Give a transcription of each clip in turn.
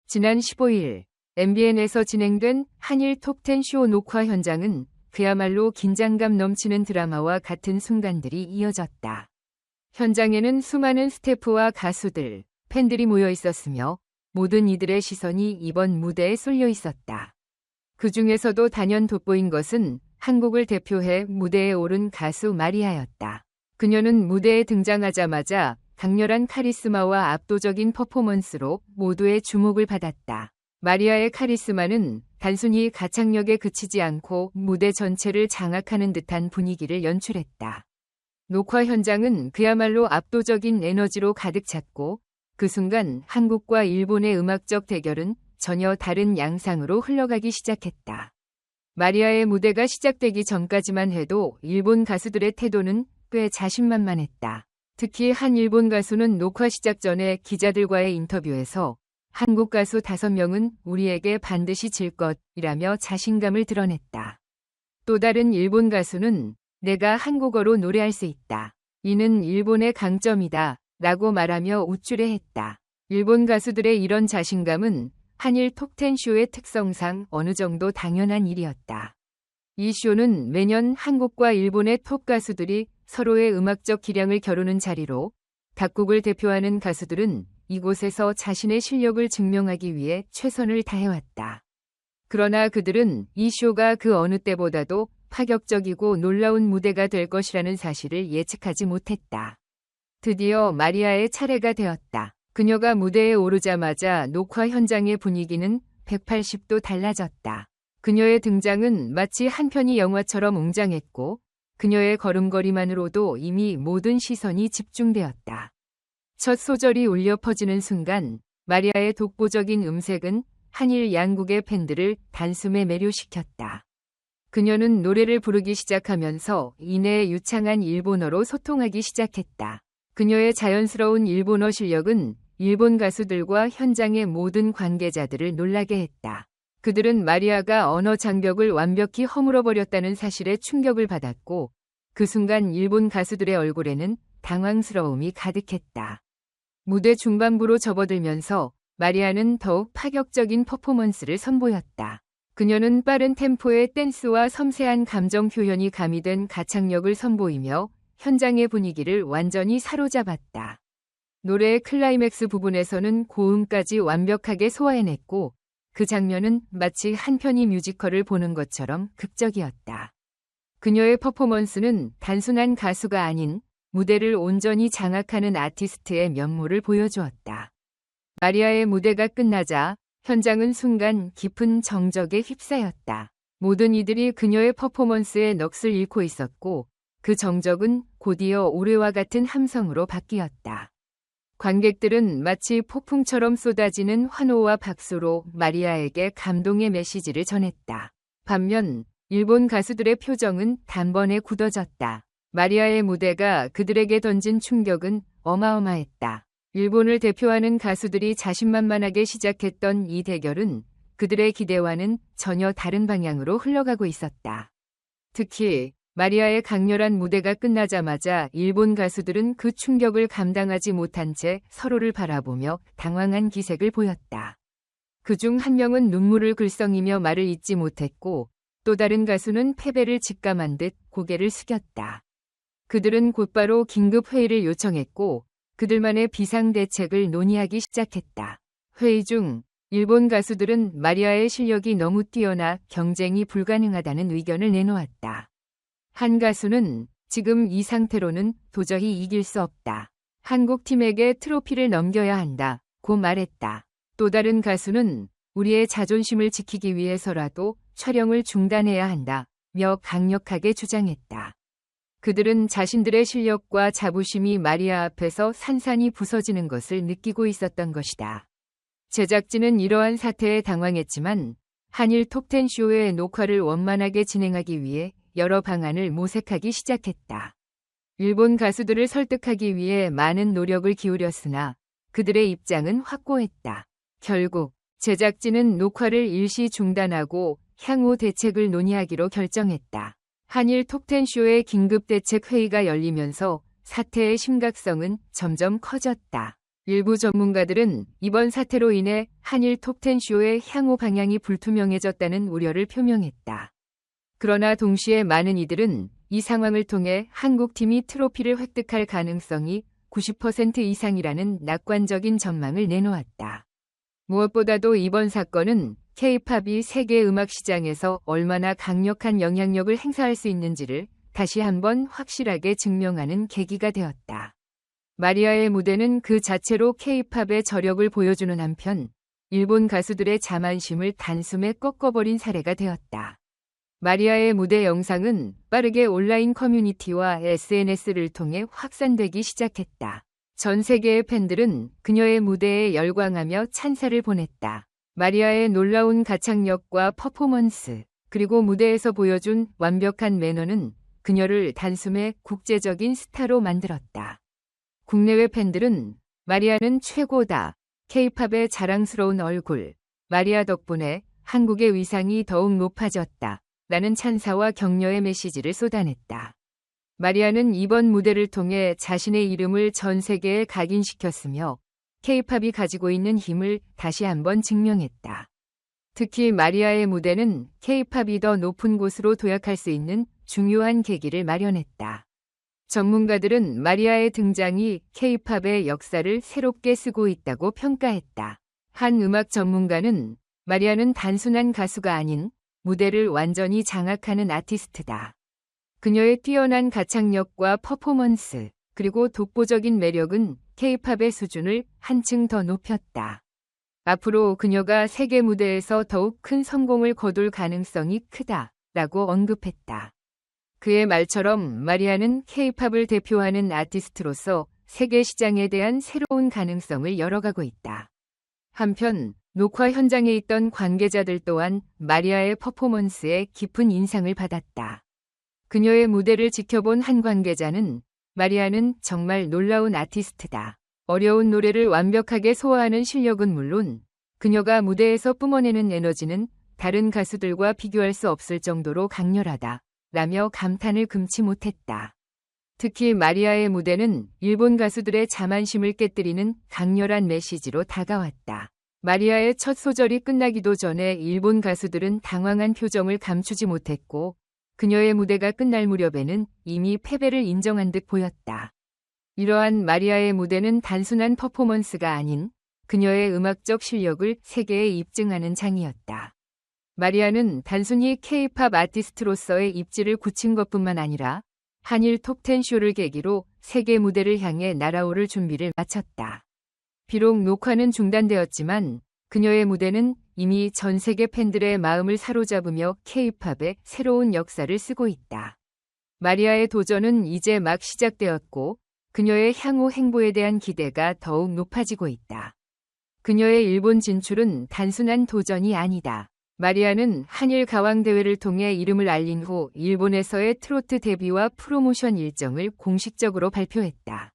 지난 15일 MBN에서 진행된 한일 톱10 쇼 녹화 현장은 그야말로 긴장감 넘치는 드라마와 같은 순간들이 이어졌다. 현장에는 수많은 스태프와 가수들, 팬들이 모여 있었으며 모든 이들의 시선이 이번 무대에 쏠려 있었다. 그 중에서도 단연 돋보인 것은 한국을 대표해 무대에 오른 가수 마리아였다. 그녀는 무대에 등장하자마자 강렬한 카리스마와 압도적인 퍼포먼스로 모두의 주목을 받았다. 마리아의 카리스마는 단순히 가창력에 그치지 않고 무대 전체를 장악하는 듯한 분위기를 연출했다. 녹화 현장은 그야말로 압도적인 에너지로 가득 찼고 그 순간 한국과 일본의 음악적 대결은 전혀 다른 양상으로 흘러가기 시작했다. 마리아의 무대가 시작되기 전까지만 해도 일본 가수들의 태도는 꽤 자신만만했다. 특히 한 일본 가수는 녹화 시작 전에 기자들과의 인터뷰에서 한국 가수 5명은 우리에게 반드시 질 것이라며 자신감을 드러냈다. 또 다른 일본 가수는 내가 한국어로 노래할 수 있다. 이는 일본의 강점이다. 라고 말하며 우쭐해했다. 일본 가수들의 이런 자신감은 한일 톱10 쇼의 특성상 어느 정도 당연한 일이었다. 이 쇼는 매년 한국과 일본의 톱 가수들이 서로의 음악적 기량을 겨루는 자리로 각국을 대표하는 가수들은 이곳에서 자신의 실력을 증명하기 위해 최선을 다해왔다. 그러나 그들은 이 쇼가 그 어느 때보다도 파격적이고 놀라운 무대가 될 것이라는 사실을 예측하지 못했다. 드디어 마리아의 차례가 되었다. 그녀가 무대에 오르자마자 녹화 현장의 분위기는 180도 달라졌다. 그녀의 등장은 마치 한 편의 영화처럼 웅장했고 그녀의 걸음걸이만으로도 이미 모든 시선이 집중되었다. 첫 소절이 울려 퍼지는 순간 마리아의 독보적인 음색은 한일 양국의 팬들을 단숨에 매료시켰다. 그녀는 노래를 부르기 시작하면서 이내 유창한 일본어로 소통하기 시작했다. 그녀의 자연스러운 일본어 실력은 일본 가수들과 현장의 모든 관계자들을 놀라게 했다. 그들은 마리아가 언어 장벽을 완벽히 허물어버렸다는 사실에 충격을 받았고 그 순간 일본 가수들의 얼굴에는 당황스러움이 가득했다. 무대 중반부로 접어들면서 마리아는 더욱 파격적인 퍼포먼스를 선보였다. 그녀는 빠른 템포의 댄스와 섬세한 감정 표현이 가미된 가창력을 선보이며 현장의 분위기를 완전히 사로잡았다. 노래의 클라이맥스 부분에서는 고음까지 완벽하게 소화해냈고 그 장면은 마치 한 편의 뮤지컬을 보는 것처럼 극적이었다. 그녀의 퍼포먼스는 단순한 가수가 아닌 무대를 온전히 장악하는 아티스트의 면모를 보여주었다. 마리아의 무대가 끝나자 현장은 순간 깊은 정적에 휩싸였다. 모든 이들이 그녀의 퍼포먼스에 넋을 잃고 있었고 그 정적은 곧이어 우레와 같은 함성으로 바뀌었다. 관객들은 마치 폭풍처럼 쏟아지는 환호와 박수로 마리아에게 감동의 메시지를 전했다. 반면 일본 가수들의 표정은 단번에 굳어졌다. 마리아의 무대가 그들에게 던진 충격은 어마어마했다. 일본을 대표하는 가수들이 자신만만하게 시작했던 이 대결은 그들의 기대와는 전혀 다른 방향으로 흘러가고 있었다. 특히 마리아의 강렬한 무대가 끝나자마자 일본 가수들은 그 충격을 감당하지 못한 채 서로를 바라보며 당황한 기색을 보였다. 그중 한 명은 눈물을 글썽이며 말을 잇지 못했고 또 다른 가수는 패배를 직감한 듯 고개를 숙였다. 그들은 곧바로 긴급 회의를 요청했고 그들만의 비상대책을 논의하기 시작했다. 회의 중 일본 가수들은 마리아의 실력이 너무 뛰어나 경쟁이 불가능하다는 의견을 내놓았다. 한 가수는 지금 이 상태로는 도저히 이길 수 없다. 한국 팀에게 트로피를 넘겨야 한다. 고 말했다. 또 다른 가수는 우리의 자존심을 지키기 위해서라도 촬영을 중단해야 한다. 며 강력하게 주장했다. 그들은 자신들의 실력과 자부심이 마리아 앞에서 산산이 부서지는 것을 느끼고 있었던 것이다. 제작진은 이러한 사태에 당황했지만 한일 톱10 쇼의 녹화를 원만하게 진행하기 위해 여러 방안을 모색하기 시작했다. 일본 가수들을 설득하기 위해 많은 노력을 기울였으나 그들의 입장은 확고했다. 결국 제작진은 녹화를 일시 중단하고 향후 대책을 논의하기로 결정했다. 한일 톱10 쇼의 긴급 대책 회의가 열리면서 사태의 심각성은 점점 커졌다. 일부 전문가들은 이번 사태로 인해 한일 톱10 쇼의 향후 방향이 불투명해졌다는 우려를 표명했다. 그러나 동시에 많은 이들은 이 상황을 통해 한국팀이 트로피를 획득할 가능성이 90% 이상이라는 낙관적인 전망을 내놓았다. 무엇보다도 이번 사건은 K-팝이 세계 음악 시장에서 얼마나 강력한 영향력을 행사할 수 있는지를 다시 한번 확실하게 증명하는 계기가 되었다. 마리아의 무대는 그 자체로 K-팝의 저력을 보여주는 한편 일본 가수들의 자만심을 단숨에 꺾어버린 사례가 되었다. 마리아의 무대 영상은 빠르게 온라인 커뮤니티와 SNS를 통해 확산되기 시작했다. 전 세계의 팬들은 그녀의 무대에 열광하며 찬사를 보냈다. 마리아의 놀라운 가창력과 퍼포먼스, 그리고 무대에서 보여준 완벽한 매너는 그녀를 단숨에 국제적인 스타로 만들었다. 국내외 팬들은 마리아는 최고다. K-팝의 자랑스러운 얼굴. 마리아 덕분에 한국의 위상이 더욱 높아졌다. 라는 찬사와 격려의 메시지를 쏟아냈다. 마리아는 이번 무대를 통해 자신의 이름을 전 세계에 각인시켰으며 K-팝이 가지고 있는 힘을 다시 한번 증명했다. 특히 마리아의 무대는 K-팝이 더 높은 곳으로 도약할 수 있는 중요한 계기를 마련했다. 전문가들은 마리아의 등장이 K-팝의 역사를 새롭게 쓰고 있다고 평가했다. 한 음악 전문가는 마리아는 단순한 가수가 아닌 무대를 완전히 장악하는 아티스트다. 그녀의 뛰어난 가창력과 퍼포먼스, 그리고 독보적인 매력은 K-팝의 수준을 한층 더 높였다. 앞으로 그녀가 세계 무대에서 더욱 큰 성공을 거둘 가능성이 크다라고 언급했다. 그의 말처럼 마리아는 K-팝을 대표하는 아티스트로서 세계 시장에 대한 새로운 가능성을 열어가고 있다. 한편 녹화 현장에 있던 관계자들 또한 마리아의 퍼포먼스에 깊은 인상을 받았다. 그녀의 무대를 지켜본 한 관계자는 마리아는 정말 놀라운 아티스트다. 어려운 노래를 완벽하게 소화하는 실력은 물론 그녀가 무대에서 뿜어내는 에너지는 다른 가수들과 비교할 수 없을 정도로 강렬하다. 라며 감탄을 금치 못했다. 특히 마리아의 무대는 일본 가수들의 자만심을 깨뜨리는 강렬한 메시지로 다가왔다. 마리아의 첫 소절이 끝나기도 전에 일본 가수들은 당황한 표정을 감추지 못했고 그녀의 무대가 끝날 무렵에는 이미 패배를 인정한 듯 보였다. 이러한 마리아의 무대는 단순한 퍼포먼스가 아닌 그녀의 음악적 실력을 세계에 입증하는 장이었다. 마리아는 단순히 K-팝 아티스트로서의 입지를 굳힌 것뿐만 아니라 한일 톱10 쇼를 계기로 세계 무대를 향해 날아오를 준비를 마쳤다. 비록 녹화는 중단되었지만 그녀의 무대는 이미 전 세계 팬들의 마음을 사로잡으며 K-팝의 새로운 역사를 쓰고 있다. 마리아의 도전은 이제 막 시작되었고 그녀의 향후 행보에 대한 기대가 더욱 높아지고 있다. 그녀의 일본 진출은 단순한 도전이 아니다. 마리아는 한일 가왕 대회를 통해 이름을 알린 후 일본에서의 트로트 데뷔와 프로모션 일정을 공식적으로 발표했다.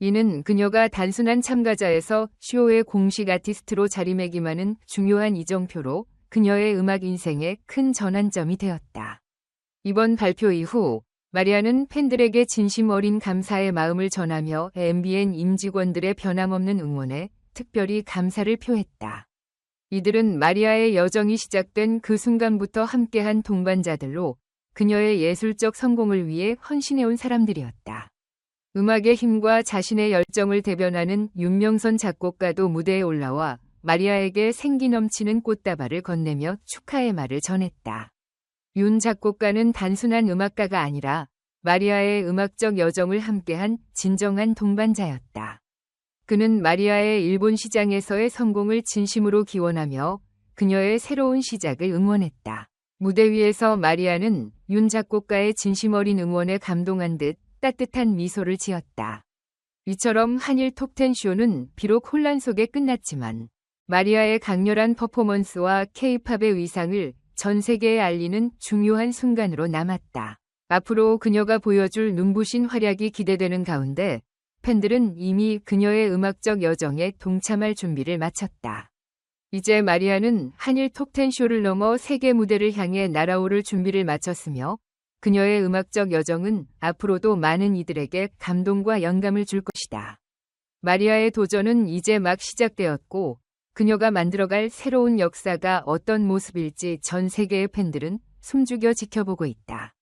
이는 그녀가 단순한 참가자에서 쇼의 공식 아티스트로 자리매김하는 중요한 이정표로 그녀의 음악 인생에 큰 전환점이 되었다. 이번 발표 이후 마리아는 팬들에게 진심 어린 감사의 마음을 전하며 MBN 임직원들의 변함없는 응원에 특별히 감사를 표했다. 이들은 마리아의 여정이 시작된 그 순간부터 함께한 동반자들로 그녀의 예술적 성공을 위해 헌신해온 사람들이었다. 음악의 힘과 자신의 열정을 대변하는 윤명선 작곡가도 무대에 올라와 마리아에게 생기 넘치는 꽃다발을 건네며 축하의 말을 전했다. 윤 작곡가는 단순한 음악가가 아니라 마리아의 음악적 여정을 함께한 진정한 동반자였다. 그는 마리아의 일본 시장에서의 성공을 진심으로 기원하며 그녀의 새로운 시작을 응원했다. 무대 위에서 마리아는 윤 작곡가의 진심 어린 응원에 감동한 듯 따뜻한 미소를 지었다. 이처럼 한일 톱10 쇼는 비록 혼란 속에 끝났지만 마리아의 강렬한 퍼포먼스와 K-팝의 위상을 전 세계에 알리는 중요한 순간으로 남았다. 앞으로 그녀가 보여줄 눈부신 활약이 기대되는 가운데 팬들은 이미 그녀의 음악적 여정에 동참할 준비를 마쳤다. 이제 마리아는 한일 톱10 쇼를 넘어 세계 무대를 향해 날아오를 준비를 마쳤으며 그녀의 음악적 여정은 앞으로도 많은 이들에게 감동과 영감을 줄 것이다. 마리아의 도전은 이제 막 시작되었고 그녀가 만들어갈 새로운 역사가 어떤 모습일지 전 세계의 팬들은 숨죽여 지켜보고 있다.